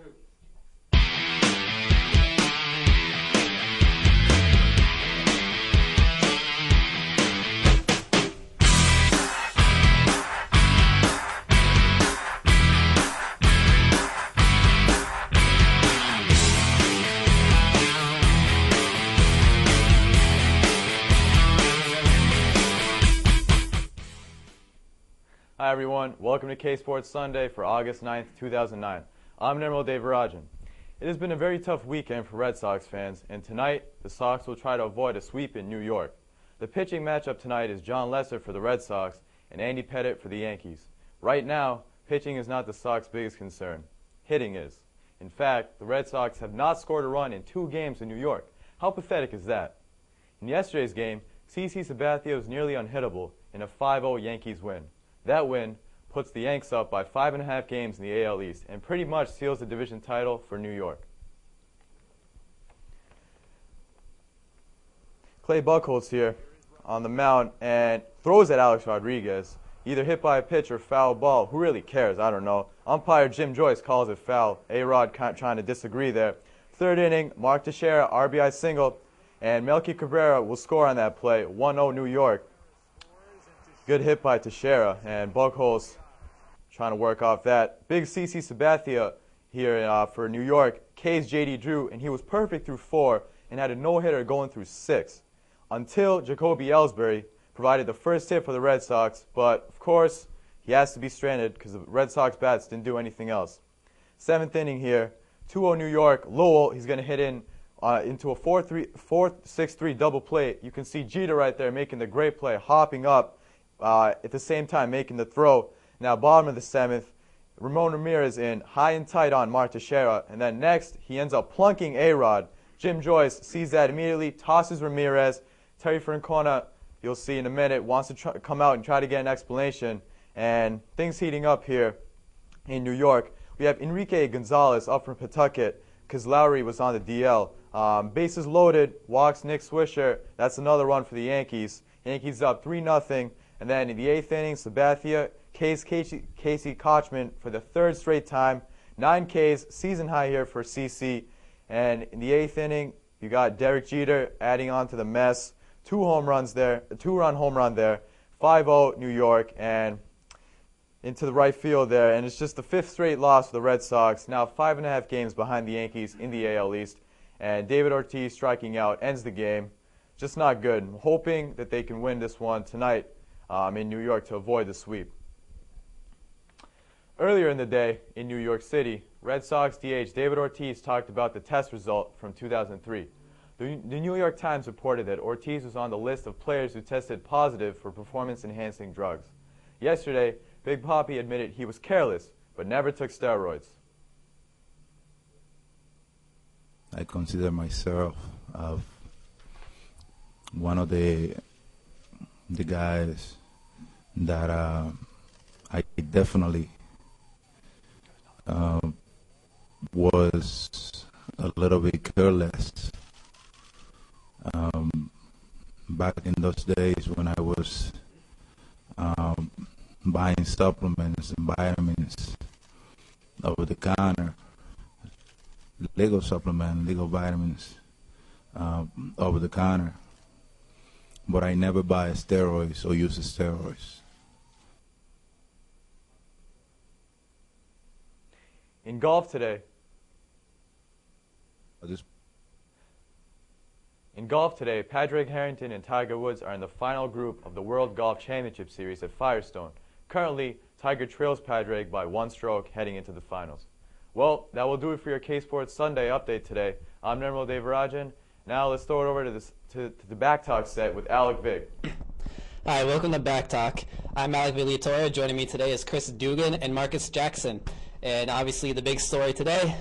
Hi everyone, welcome to Ksports Sunday for August 9th, 2009. I'm Nirmal Devarajan. It has been a very tough weekend for Red Sox fans, and tonight the Sox will try to avoid a sweep in New York. The pitching matchup tonight is John Lester for the Red Sox and Andy Pettitte for the Yankees. Right now, pitching is not the Sox' biggest concern. Hitting is. In fact, the Red Sox have not scored a run in 2 games in New York. How pathetic is that? In yesterday's game, CC Sabathia was nearly unhittable in a 5-0 Yankees win. That win puts the Yanks up by 5.5 games in the AL East and pretty much seals the division title for New York. Clay Buchholz here on the mound and throws at Alex Rodriguez. Either hit by a pitch or foul ball. Who really cares? I don't know. Umpire Jim Joyce calls it foul. A-Rod trying to disagree there. 3rd inning, Mark Teixeira, RBI single, and Melky Cabrera will score on that play. 1-0 New York. Good hit by Teixeira, and Buchholz trying to work off that. Big CC Sabathia here for New York. K's J.D. Drew, and he was perfect through 4 and had a no-hitter going through 6 until Jacoby Ellsbury provided the first hit for the Red Sox, but of course he has to be stranded because the Red Sox bats didn't do anything else. 7th inning here, 2-0 New York. Lowell, he's going to hit in into a 4-6-3 double play. You can see Jeter right there making the great play, hopping up at the same time making the throw. Now bottom of the 7th, Ramon Ramirez in high and tight on Mark Teixeira, and then next he ends up plunking A-Rod. Jim Joyce sees that immediately, tosses Ramirez. Terry Francona, you'll see in a minute, wants to come out and try to get an explanation, and things heating up here in New York. We have Enrique Gonzalez up from Pawtucket because Lowry was on the DL. Bases loaded, walks Nick Swisher. That's another run for the Yankees. Yankees up 3-0. And then in the 8th inning, Sabathia, Casey Kochman for the 3rd straight time. 9 Ks, season high here for CC. And in the 8th inning, you got Derek Jeter adding on to the mess. 2 home runs there, a 2-run home run there. 5-0 New York and into the right field there. And it's just the 5th straight loss for the Red Sox. Now 5.5 games behind the Yankees in the AL East. And David Ortiz striking out ends the game. Just not good. I'm hoping that they can win this one tonight in New York to avoid the sweep. Earlier in the day in New York City, Red Sox DH David Ortiz talked about the test result from 2003. The New York Times reported that Ortiz was on the list of players who tested positive for performance-enhancing drugs. Yesterday, Big Papi admitted he was careless, but never took steroids. I consider myself one of the guys that I definitely was a little bit careless back in those days when I was buying supplements and vitamins over the counter, legal supplement, legal vitamins over the counter. But I never buy steroids or use steroids. In golf today, Padraig Harrington and Tiger Woods are in the final group of the World Golf Championship Series at Firestone. Currently, Tiger trails Padraig by 1 stroke heading into the finals. Well, that will do it for your Ksports Sunday update today. I'm Nirmal Devarajan. Now let's throw it over to the Back Talk set with Alec Vig. Hi, welcome to Back Talk. I'm Alec Vigliatore. Joining me today is Chris Dugan and Marcus Jackson. And obviously the big story today,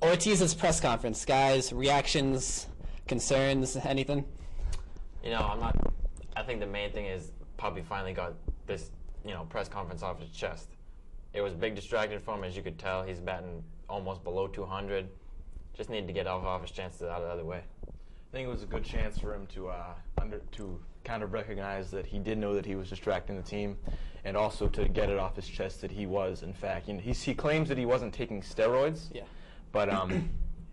Ortiz's press conference. Guys, reactions, concerns, anything? You know, I think the main thing is Puppy finally got this, press conference off his chest. It was a big distraction for him, as you could tell. He's batting almost below 200. Just needed to get off his chances out of the other way. I think it was a good chance for him to kind of recognize that he did know that he was distracting the team, and also to get it off his chest that he was, in fact, he claims that he wasn't taking steroids. Yeah. but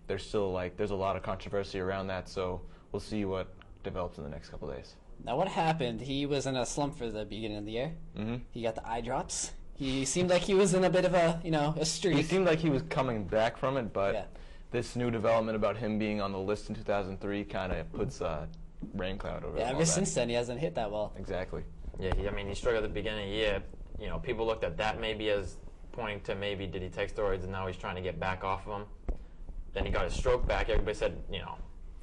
there's still there's a lot of controversy around that. So we'll see what develops in the next couple of days. Now, what happened? He was in a slump for the beginning of the year. Mm-hmm. He got the eye drops. He seemed like he was in a bit of a streak. He seemed like he was coming back from it, but Yeah. this new development about him being on the list in 2003 kind of puts a rain cloud over Yeah, all ever that. since then, he hasn't hit that well. Exactly. Yeah, he struggled at the beginning of the year. People looked at that maybe as pointing to maybe did he take steroids and now he's trying to get back off of them. Then he got his stroke back. Everybody said,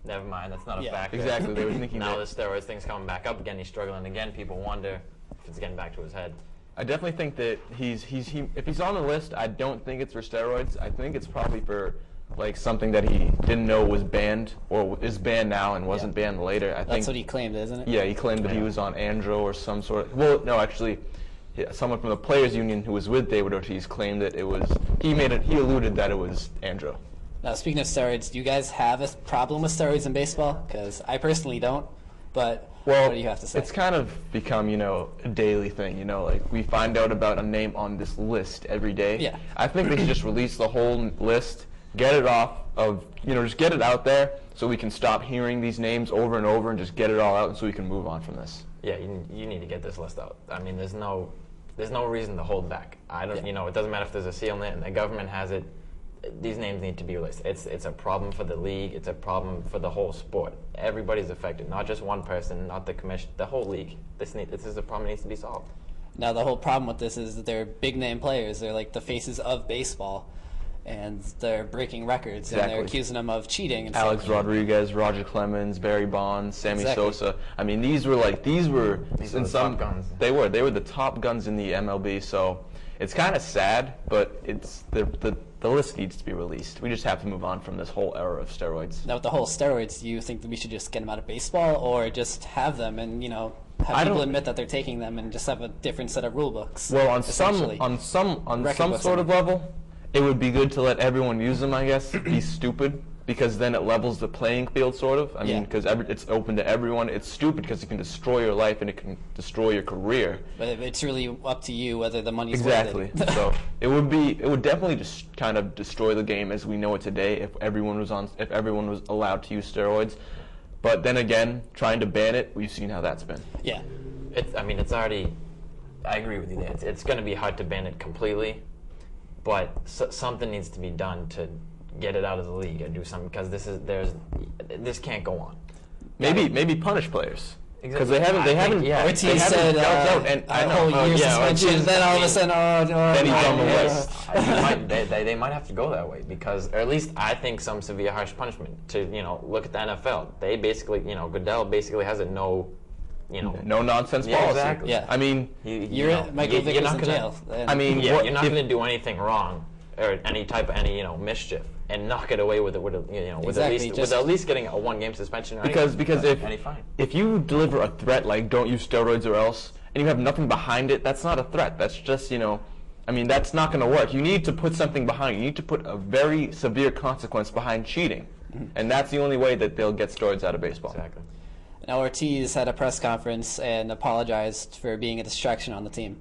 never mind, that's not a Yeah. factor. Exactly. They were thinking now that. the steroids thing's coming back up again. He's struggling again. People wonder if it's getting back to his head. I definitely think that if he's on the list, I don't think it's for steroids. I think it's probably for something that he didn't know was banned or is banned now and wasn't banned later. I think That's what he claimed, isn't it? Yeah, he claimed that he was on andro or some sort of. Well, no, actually, someone from the players' union who was with David Ortiz claimed that it was. He alluded that it was andro. Now, speaking of steroids, do you guys have a problem with steroids in baseball? Because I personally don't. But Well, what do you have to say? it's kind of become, a daily thing, we find out about a name on this list every day. Yeah. I think they should just release the whole list, get it off of, just get it out there so we can stop hearing these names over and over and just get it all out so we can move on from this. Yeah, you need to get this list out. I mean, there's no reason to hold back. I don't, it doesn't matter if there's a seal in it and the government has it. These names need to be released. It's a problem for the league. It's a problem for the whole sport. Everybody's affected, not just one person, not the commission, the whole league. This is a problem that needs to be solved. Now, the whole problem with this is that they're big-name players. They're like the faces of baseball, and they're breaking records, and they're Exactly. accusing them of cheating. And Alex stuff. Rodriguez, Roger Clemens, Barry Bonds, Sammy Exactly. Sosa. I mean, these were the top guns. They were the top guns in the MLB. So it's kind of sad, but it's the list needs to be released. We just have to move on from this whole era of steroids. Now, with the whole steroids, do you think that we should just get them out of baseball, or just have them and I have people don't- admit that they're taking them and just have a different set of rule books? Well, on essentially? some Record sort of books. level, it would be good to let everyone use them. I guess be stupid because then it levels the playing field, sort of. I mean, Yeah. because it's open to everyone. It's stupid because it can destroy your life and it can destroy your career. But it's really up to you whether the money's Exactly. worth it. So it would definitely just kind of destroy the game as we know it today if everyone was allowed to use steroids. But then again, trying to ban it, we've seen how that's been. Yeah. It's already. I agree with you there. It's going to be hard to ban it completely, but something needs to be done to get it out of the league or do something because this can't go on. Maybe punish players because they Exactly. haven't. Yeah. Ortiz they haven't said dealt out, and I a know. whole year Yeah, suspension, Ortiz- then all of a sudden, Then he's on the yeah. list. They might have to go that way because, or at least I think some severe harsh punishment to look at the NFL. They basically Goodell basically has a no nonsense Yeah, policy. exactly. Yeah. I mean, Michael Vick you're was not in gonna, jail. I mean, Yeah, what you're not if- going to do anything wrong or any mischief and not get away with it with Exactly, just- at least getting a 1-game suspension or because any fine. if you deliver a threat like don't use steroids or else, and you have nothing behind it, that's not a threat. That's just I mean, that's not going to work. You need to put something behind it. You need to put a very severe consequence behind cheating, and that's the only way that they'll get steroids out of baseball. Exactly. Now, Ortiz had a press conference and apologized for being a distraction on the team.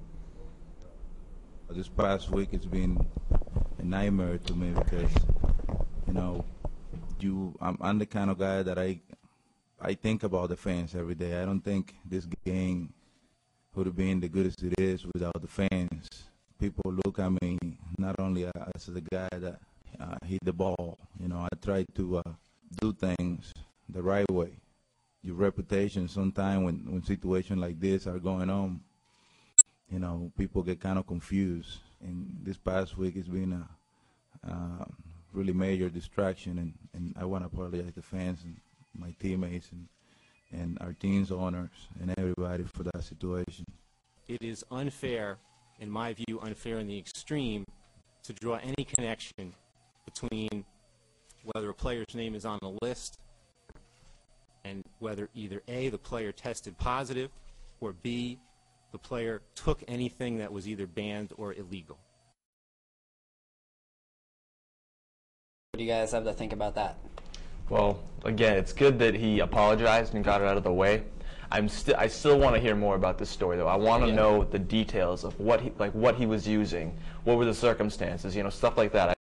This past week it's been a nightmare to me because, I'm the kind of guy that I think about the fans every day. I don't think this game would have been the good as it is without the fans. People look at me not only as the guy that hit the ball. I try to do things the right way. Your reputation sometimes when situations like this are going on, people get kind of confused. And this past week it's been a really major distraction, and I want to apologize to fans and my teammates and our team's owners and everybody for that situation. It is unfair, in my view, unfair in the extreme, to draw any connection between whether a player's name is on a list and whether either A, the player tested positive, or B, the player took anything that was either banned or illegal. What do you guys have to think about that? Well, again, it's good that he apologized and got it out of the way. I still want to hear more about this story, though. I want to know the details of what he was using, what were the circumstances, stuff like that.